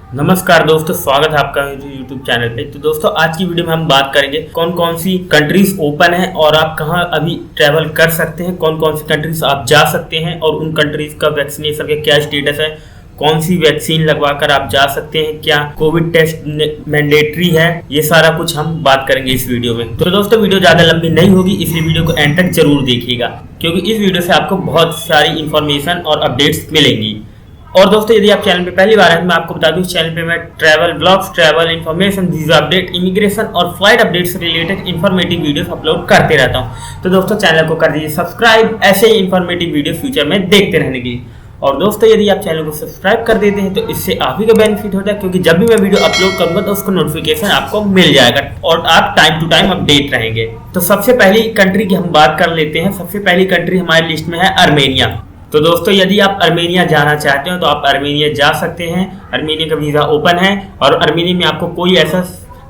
नमस्कार दोस्तों, स्वागत है आपका YouTube चैनल पे। तो दोस्तों आज की वीडियो में हम बात करेंगे कौन कौन सी कंट्रीज ओपन है और आप कहां अभी ट्रैवल कर सकते हैं, कौन कौन सी कंट्रीज आप जा सकते हैं और उन कंट्रीज का वैक्सीनेशन का क्या स्टेटस है, कौन सी वैक्सीन लगवाकर आप जा सकते हैं, क्या कोविड टेस्ट मैंडेटरी है, ये सारा कुछ हम बात करेंगे इस वीडियो में। तो दोस्तों वीडियो ज़्यादा लंबी नहीं होगी, इसलिए वीडियो को एंड तक जरूर देखिएगा क्योंकि इस वीडियो से आपको बहुत सारी इन्फॉर्मेशन और अपडेट्स मिलेंगी। और दोस्तों यदि आप चैनल पे पहली बार हैं तो मैं आपको बता दूं इस चैनल पे मैं travel blogs, travel information, visa update, immigration और फ्लाइट अपडेट से रिलेटेड इन्फॉर्मेटिव वीडियोस अपलोड करते रहता हूं। तो दोस्तों चैनल को कर दीजिए सब्सक्राइब ऐसे ही इन्फॉर्मेटिव वीडियो फ्यूचर में देखते रहने के लिए। और दोस्तों यदि आप चैनल को सब्सक्राइब कर देते हैं तो इससे आप ही का बेनिफिट होता है क्योंकि जब भी मैं वीडियो अपलोड करूंगा तो उसका नोटिफिकेशन आपको मिल जाएगा और आप टाइम टू टाइम अपडेट रहेंगे। तो सबसे पहली कंट्री की हम बात कर लेते हैं। सबसे पहली कंट्री हमारी लिस्ट में है अर्मेनिया। तो दोस्तों यदि आप अर्मेनिया जाना चाहते हो तो आप अर्मेनिया जा सकते हैं। अर्मेनिया का वीज़ा ओपन है और अर्मेनिया में आपको कोई ऐसा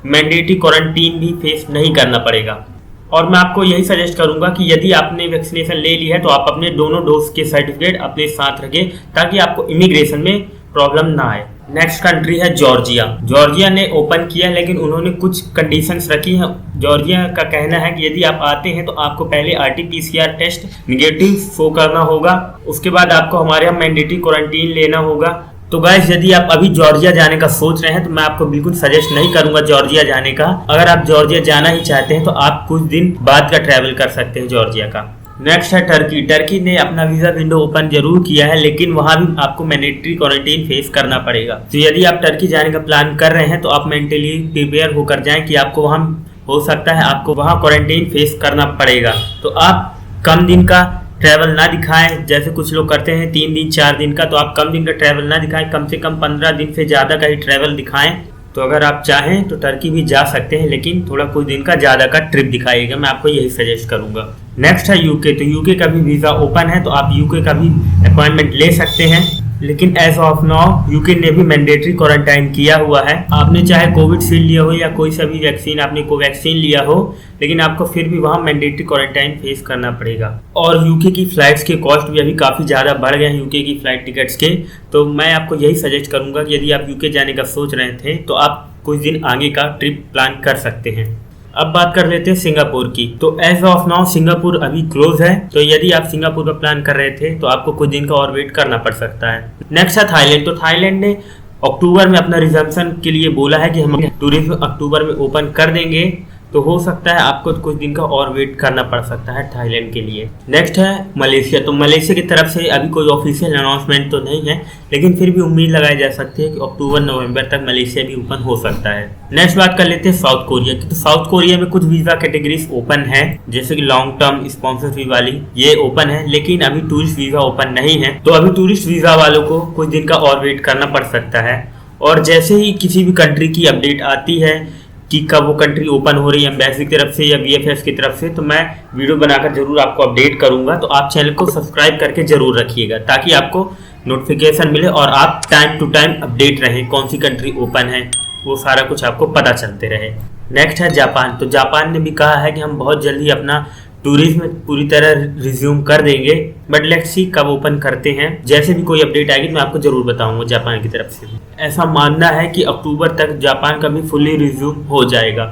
मैंडेटरी क्वारंटीन भी फेस नहीं करना पड़ेगा। और मैं आपको यही सजेस्ट करूंगा कि यदि आपने वैक्सीनेशन ले ली है तो आप अपने दोनों डोज के सर्टिफिकेट अपने साथ रखें ताकि आपको इमिग्रेशन में प्रॉब्लम ना आए। नेक्स्ट कंट्री है जॉर्जिया। जॉर्जिया ने ओपन किया लेकिन उन्होंने कुछ कंडीशंस रखी हैं। जॉर्जिया का कहना है कि यदि आप आते हैं तो आपको पहले RT-PCR टेस्ट निगेटिव शो करना होगा, उसके बाद आपको हमारे यहाँ मैंडेटरी क्वारंटीन लेना होगा। तो गाइस यदि आप अभी जॉर्जिया जाने का सोच रहे हैं तो मैं आपको बिल्कुल सजेस्ट नहीं करूंगा जॉर्जिया जाने का। अगर आप जॉर्जिया जाना ही चाहते हैं तो आप कुछ दिन बाद का ट्रैवल कर सकते हैं जॉर्जिया का। नेक्स्ट है टर्की। टर्की ने अपना वीजा विंडो ओपन जरूर किया है लेकिन वहां भी आपको मैंडेटरी क्वारंटीन फेस करना पड़ेगा। तो यदि आप टर्की जाने का प्लान कर रहे हैं तो आप मेंटली प्रिपेयर होकर जाएं कि आपको वहां हो सकता है आपको वहां क्वारंटीन फेस करना पड़ेगा। तो आप कम दिन का ट्रैवल ना दिखाएं, जैसे कुछ लोग करते हैं 3 दिन 4 दिन का, तो आप कम दिन का ट्रैवल ना दिखाएं, कम से कम 15 दिन से ज़्यादा का ही ट्रैवल दिखाएं। तो अगर आप चाहें तो टर्की भी जा सकते हैं लेकिन थोड़ा कुछ दिन का ज़्यादा का ट्रिप दिखाइएगा, मैं आपको यही सजेस्ट करूंगा। नेक्स्ट है यूके। तो यूके का भी वीज़ा ओपन है तो आप यूके का भी अपॉइंटमेंट ले सकते हैं लेकिन एज ऑफ नाउ यूके ने भी मैंडेटरी क्वारंटाइन किया हुआ है। आपने चाहे कोविडशील्ड लिया हो या कोई सा भी वैक्सीन, आपने कोवैक्सीन लिया हो, लेकिन आपको फिर भी वहाँ मैंडेटरी क्वारंटाइन फेस करना पड़ेगा। और यूके की फ्लाइट्स के कॉस्ट भी अभी काफ़ी ज़्यादा बढ़ गए हैं यूके की फ्लाइट टिकट्स के। तो मैं आपको यही सजेस्ट करूँगा कि यदि आप यूके जाने का सोच रहे थे तो आप कुछ दिन आगे का ट्रिप प्लान कर सकते हैं। अब बात कर लेते हैं सिंगापुर की। तो एज ऑफ नाउ सिंगापुर अभी क्लोज है, तो यदि आप सिंगापुर का प्लान कर रहे थे तो आपको कुछ दिन का और वेट करना पड़ सकता है। नेक्स्ट है थाईलैंड। तो थाईलैंड ने अक्टूबर में अपना रिजम्पशन के लिए बोला है कि हम टूरिज्म अक्टूबर में ओपन कर देंगे, तो हो सकता है आपको कुछ दिन का और वेट करना पड़ सकता है थाईलैंड के लिए। नेक्स्ट है मलेशिया। तो मलेशिया की तरफ से अभी कोई ऑफिशियल अनाउंसमेंट तो नहीं है लेकिन फिर भी उम्मीद लगाई जा सकती है कि अक्टूबर नवंबर तक मलेशिया भी ओपन हो सकता है। नेक्स्ट बात कर लेते हैं साउथ कोरिया की। तो साउथ कोरिया में कुछ वीजा कैटेगरीज ओपन है जैसे कि लॉन्ग टर्म स्पॉन्सरशिप वाली, ये ओपन है लेकिन अभी टूरिस्ट वीजा ओपन नहीं है। तो अभी टूरिस्ट वीजा वालों को कुछ दिन का और वेट करना पड़ सकता है। और जैसे ही किसी भी कंट्री की अपडेट आती है कि कब वो कंट्री ओपन हो रही है एम्बेसी की तरफ से या VFS की तरफ से, तो मैं वीडियो बनाकर जरूर आपको अपडेट करूंगा। तो आप चैनल को सब्सक्राइब करके जरूर रखिएगा ताकि आपको नोटिफिकेशन मिले और आप टाइम टू टाइम अपडेट रहें कौन सी कंट्री ओपन है, वो सारा कुछ आपको पता चलते रहे। नेक्स्ट है जापान। तो जापान ने भी कहा है कि हम बहुत जल्दी अपना टूरिज्म पूरी तरह रिज्यूम कर देंगे, बट लेट्स सी कब ओपन करते हैं। जैसे भी कोई अपडेट आएगी तो मैं आपको जरूर बताऊंगा जापान की तरफ से। ऐसा मानना है कि अक्टूबर तक जापान का भी फुली रिज्यूम हो जाएगा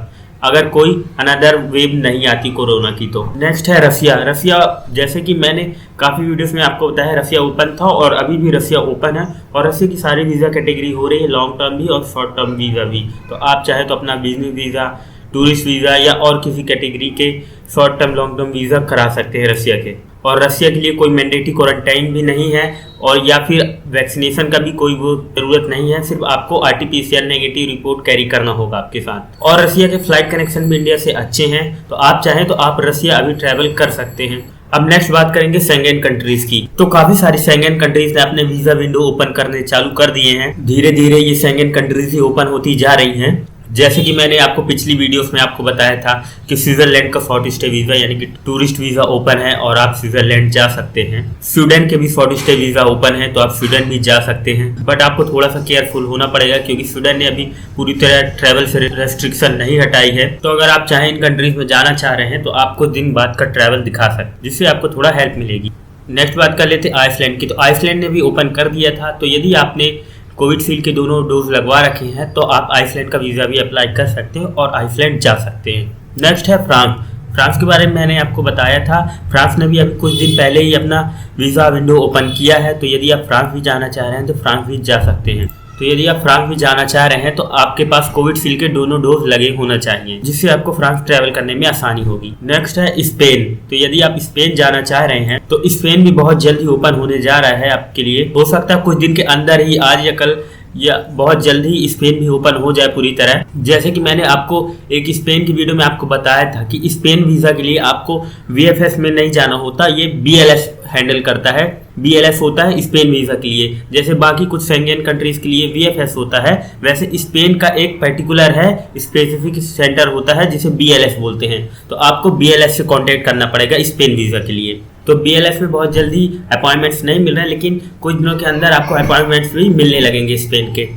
अगर कोई अनदर वेव नहीं आती कोरोना की। तो नेक्स्ट है रसिया। रसिया जैसे कि मैंने काफ़ी वीडियोस में आपको बताया रसिया ओपन था और अभी भी रसिया ओपन है और रसिया की सारी वीज़ा कैटेगरी हो रही है, लॉन्ग टर्म भी और शॉर्ट टर्म वीज़ा भी। तो आप चाहे तो अपना बिजनेस वीज़ा, टूरिस्ट वीज़ा या और किसी कैटेगरी के short term long term visa करा सकते हैं रसिया के। और रसिया के लिए कोई मैंडेटरी क्वारंटाइन भी नहीं है और या फिर वैक्सीनेशन का भी कोई वो ज़रूरत नहीं है, सिर्फ आपको RT-PCR नेगेटिव रिपोर्ट कैरी करना होगा आपके साथ। और रसिया के फ्लाइट कनेक्शन भी इंडिया से अच्छे हैं, तो आप चाहें तो आप रसिया अभी ट्रैवल कर सकते हैं। अब नेक्स्ट बात करेंगे शेंगेन कंट्रीज की। तो काफ़ी सारी शेंगेन कंट्रीज ने अपने वीज़ा विंडो ओपन करने चालू कर दिए हैं। धीरे धीरे ये शेंगेन कंट्रीज ही ओपन होती जा रही हैं। जैसे कि मैंने आपको पिछली वीडियोस में आपको बताया था कि स्विट्जरलैंड का शॉर्ट स्टे वीज़ा यानी कि टूरिस्ट वीज़ा ओपन है और आप स्विट्जरलैंड जा सकते हैं। स्वीडन के भी शॉर्ट स्टे वीज़ा ओपन है तो आप स्वीडन भी जा सकते हैं, बट आपको थोड़ा सा केयरफुल होना पड़ेगा क्योंकि स्वीडन ने अभी पूरी तरह ट्रैवल से रेस्ट्रिक्शन नहीं हटाई है। तो अगर आप चाहें इन कंट्रीज में जाना चाह रहे हैं तो आपको दिन बाद का ट्रैवल दिखा सकते, जिससे आपको थोड़ा हेल्प मिलेगी। नेक्स्ट बात कर लेते हैं आइसलैंड की। तो आइसलैंड ने भी ओपन कर दिया था, तो यदि आपने कोविडशील्ड के दोनों डोज लगवा रखे हैं तो आप आइसलैंड का वीज़ा भी अप्लाई कर सकते हैं और आइसलैंड जा सकते हैं। नेक्स्ट है फ्रांस। फ्रांस के बारे में मैंने आपको बताया था, फ्रांस ने भी अभी कुछ दिन पहले ही अपना वीज़ा विंडो ओपन किया है, तो यदि आप फ्रांस भी जाना चाह रहे हैं तो फ्रांस भी जा सकते हैं। तो यदि आप फ्रांस भी जाना चाह रहे हैं तो आपके पास कोविडशील्ड के दोनों डोज लगे होना चाहिए, जिससे आपको फ्रांस ट्रैवल करने में आसानी होगी। नेक्स्ट है स्पेन। तो यदि आप स्पेन जाना चाह रहे हैं तो स्पेन भी बहुत जल्दी ओपन होने जा रहा है आपके लिए। हो सकता है कुछ दिन के अंदर ही, आज या कल या बहुत जल्दी स्पेन भी ओपन हो जाए पूरी तरह। जैसे कि मैंने आपको एक स्पेन की वीडियो में आपको बताया था कि स्पेन वीज़ा के लिए आपको VFS में नहीं जाना होता, ये BLS हैंडल करता है। BLS होता है स्पेन वीज़ा के लिए, जैसे बाकी कुछ शेंगेन कंट्रीज़ के लिए VFS होता है, वैसे स्पेन का एक पर्टिकुलर है स्पेसिफिक सेंटर होता है जिसे BLS बोलते हैं। तो आपको BLS से कांटेक्ट करना पड़ेगा स्पेन वीज़ा के लिए। तो BLS में बहुत जल्दी अपॉइंटमेंट्स नहीं मिल रहे हैं, लेकिन कुछ दिनों के अंदर आपको अपॉइंटमेंट्स भी मिलने लगेंगे स्पेन के।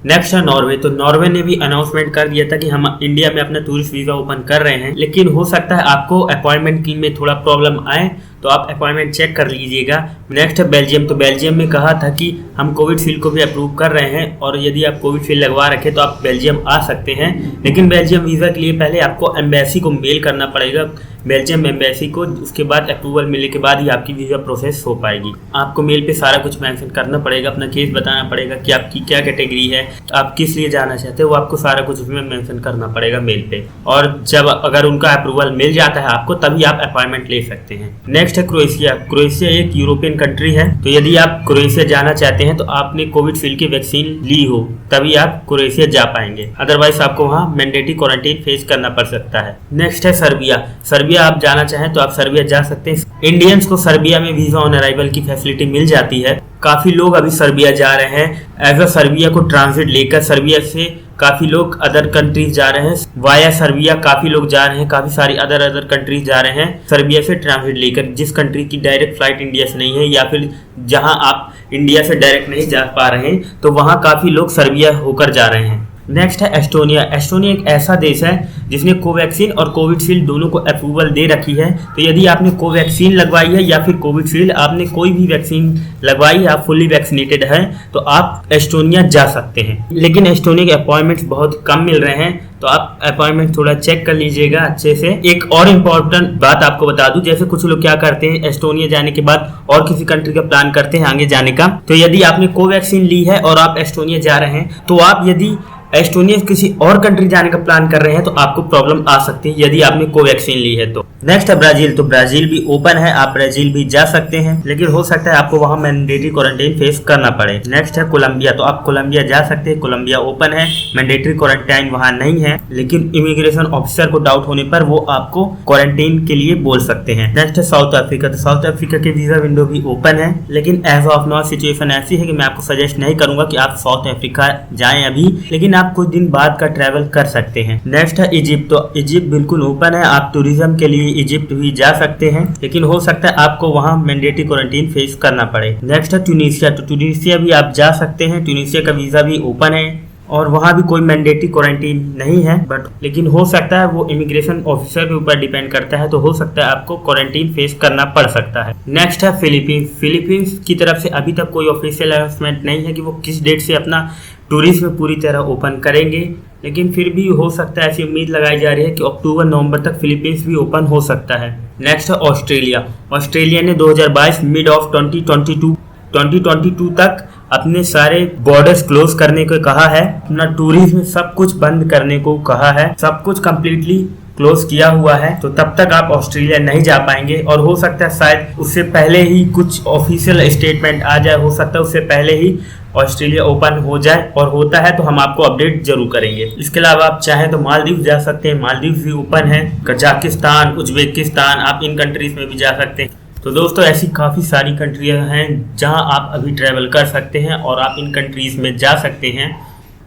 नेक्स्ट है नॉर्वे। तो नॉर्वे ने भी अनाउंसमेंट कर दिया था कि हम इंडिया में अपना टूरिस्ट वीज़ा ओपन कर रहे हैं, लेकिन हो सकता है आपको अपॉइंटमेंट की में थोड़ा प्रॉब्लम आए, तो आप अपॉइंटमेंट चेक कर लीजिएगा। नेक्स्ट है बेल्जियम। तो बेल्जियम में कहा था कि हम कोविडशील्ड को भी अप्रूव कर रहे हैं और यदि आप कोविडशील्ड लगवा रखे तो आप बेल्जियम आ सकते हैं, लेकिन बेल्जियम वीज़ा के लिए पहले आपको एम्बेसी को मेल करना पड़ेगा, बेल्जियम एम्बेसी को। उसके बाद अप्रूवल मिलने के बाद ही आपकी वीज़ा प्रोसेस हो पाएगी। आपको मेल पे सारा कुछ मेंशन करना पड़ेगा, अपना केस बताना पड़ेगा कि आपकी क्या कैटेगरी है, आप किस लिए जाना चाहते हो, वो आपको सारा कुछ उसमें मेंशन करना पड़ेगा मेल पे। और जब अगर उनका अप्रूवल मिल जाता है आपको, तभी आप अपॉइंटमेंट ले सकते हैं। नेक्स्ट है क्रोएशिया। क्रोएशिया एक यूरोपियन कंट्री है, तो यदि आप क्रोएशिया जाना चाहते हैं तो आपने कोविडशील्ड की वैक्सीन ली हो तभी आप क्रोएशिया जा पाएंगे, अदरवाइज आपको वहाँ मैंडेटरी क्वारंटीन फेस करना पड़ सकता है। नेक्स्ट है सर्बिया। सर्बिया आप जाना चाहें तो आप सर्बिया जा सकते हैं। इंडियंस को सर्बिया में वीजा ऑन अराइवल की फैसिलिटी मिल जाती है। काफी लोग अभी सर्बिया जा रहे हैं एज अ सर्बिया को ट्रांजिट लेकर। सर्बिया से काफी लोग अदर कंट्रीज जा रहे हैं, वाया सर्बिया काफी लोग जा रहे हैं, काफी सारी अदर कंट्रीज जा रहे हैं सर्बिया से ट्रांजिट लेकर। जिस कंट्री की डायरेक्ट फ्लाइट इंडिया से नहीं है या फिर जहां आप इंडिया से डायरेक्ट नहीं जा पा रहे हैं, तो वहां काफी लोग सर्बिया होकर जा रहे हैं। नेक्स्ट है एस्टोनिया। एस्टोनिया एक ऐसा देश है जिसने कोवैक्सीन और कोविडशील्ड दोनों को अप्रूवल दे रखी है। तो यदि आपने कोवैक्सीन लगवाई है या फिर कोविडशील्ड, आपने कोई भी वैक्सीन लगवाई, आप फुल्ली वैक्सीनेटेड हैं, तो आप एस्टोनिया जा सकते हैं। लेकिन एस्टोनिया के अपॉइंटमेंट्स बहुत कम मिल रहे हैं, तो आप अपॉइंटमेंट थोड़ा चेक कर लीजिएगा अच्छे से। एक और इम्पोर्टेंट बात आपको बता दूं, जैसे कुछ लोग क्या करते हैं एस्टोनिया जाने के बाद और किसी कंट्री का प्लान करते हैं आगे जाने का। तो यदि आपने कोवैक्सीन ली है और आप एस्टोनिया जा रहे हैं, तो आप यदि एस्टोनिया किसी और कंट्री जाने का प्लान कर रहे हैं तो आपको प्रॉब्लम आ सकती है यदि आपने कोवैक्सीन ली है तो। नेक्स्ट है ब्राजील। तो ब्राजील भी ओपन है, आप ब्राजील भी जा सकते हैं, लेकिन हो सकता है आपको वहां मैंडेटरी क्वारंटाइन फेस करना पड़े। नेक्स्ट है कोलंबिया। तो आप कोलंबिया जा सकते हैं, कोलंबिया ओपन है, मैंडेटरी क्वारंटाइन वहां नहीं है, लेकिन इमिग्रेशन ऑफिसर को डाउट होने पर वो आपको क्वारंटाइन के लिए बोल सकते हैं। नेक्स्ट है साउथ अफ्रीका। तो साउथ अफ्रीका के वीजा विंडो भी ओपन है, लेकिन एज ऑफ नाउ सिचुएशन ऐसी है कि मैं आपको सजेस्ट नहीं करूंगा कि आप साउथ अफ्रीका जाएं अभी, लेकिन आप कुछ दिन बाद का ट्रैवल कर सकते हैं। नेक्स्ट है इजिप्ट। तो इजिप्ट बिल्कुल ओपन है, आप टूरिज्म के लिए इजिप्ट भी जा सकते हैं, लेकिन हो सकता है आपको वहां मैंडेटरी क्वारंटाइन फेस करना पड़े। नेक्स्ट है ट्यूनीशिया। तो ट्यूनीशिया भी आप जा सकते हैं, ट्यूनीशिया का वीजा भी ओपन है और वहां भी कोई मैंडेटरी क्वारंटाइन नहीं है, लेकिन हो सकता है वो इमिग्रेशन ऑफिसर के ऊपर डिपेंड करता है, तो हो सकता है आपको क्वारंटाइन फेस करना पड़ सकता है। नेक्स्ट है फिलीपींस। फिलीपींस की तरफ से अभी तक कोई ऑफिशियल अनाउंसमेंट नहीं है कि वो किस डेट से अपना टूरिज्म पूरी तरह ओपन करेंगे, लेकिन फिर भी हो सकता है, ऐसी उम्मीद लगाई जा रही है कि अक्टूबर-नवंबर तक फिलीपींस भी ओपन हो सकता है। नेक्स्ट है ऑस्ट्रेलिया। ऑस्ट्रेलिया ने 2022 मिड ऑफ 2022 तक अपने सारे बॉर्डर्स क्लोज करने को कहा है, अपना टूरिज्म सब कुछ बंद करने को कहा है, सब कुछ कंप्लीटली क्लोज किया हुआ है, तो तब तक आप ऑस्ट्रेलिया नहीं जा पाएंगे। और हो सकता है शायद उससे पहले ही कुछ ऑफिशियल स्टेटमेंट आ जाए, हो सकता है उससे पहले ही ऑस्ट्रेलिया ओपन हो जाए, और होता है तो हम आपको अपडेट जरूर करेंगे। इसके अलावा आप चाहें तो मालदीव जा सकते हैं, मालदीव भी ओपन है, कजाकिस्तान, उज्बेकिस्तान, आप इन कंट्रीज में भी जा सकते हैं। तो दोस्तों ऐसी काफ़ी सारी कंट्रियां हैं जहां आप अभी ट्रैवल कर सकते हैं और आप इन कंट्रीज में जा सकते हैं।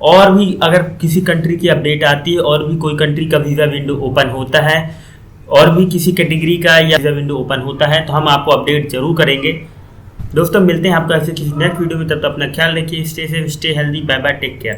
और भी अगर किसी कंट्री की अपडेट आती है और भी कोई कंट्री का वीज़ा विंडो ओपन होता है और भी किसी कैटेगरी का या वीज़ा विंडो ओपन होता है तो हम आपको अपडेट जरूर करेंगे। दोस्तों मिलते हैं आपको ऐसे किसी नेक्स्ट वीडियो में, तब तक अपना ख्याल रखिए, stay safe, stay healthy, bye bye, take care.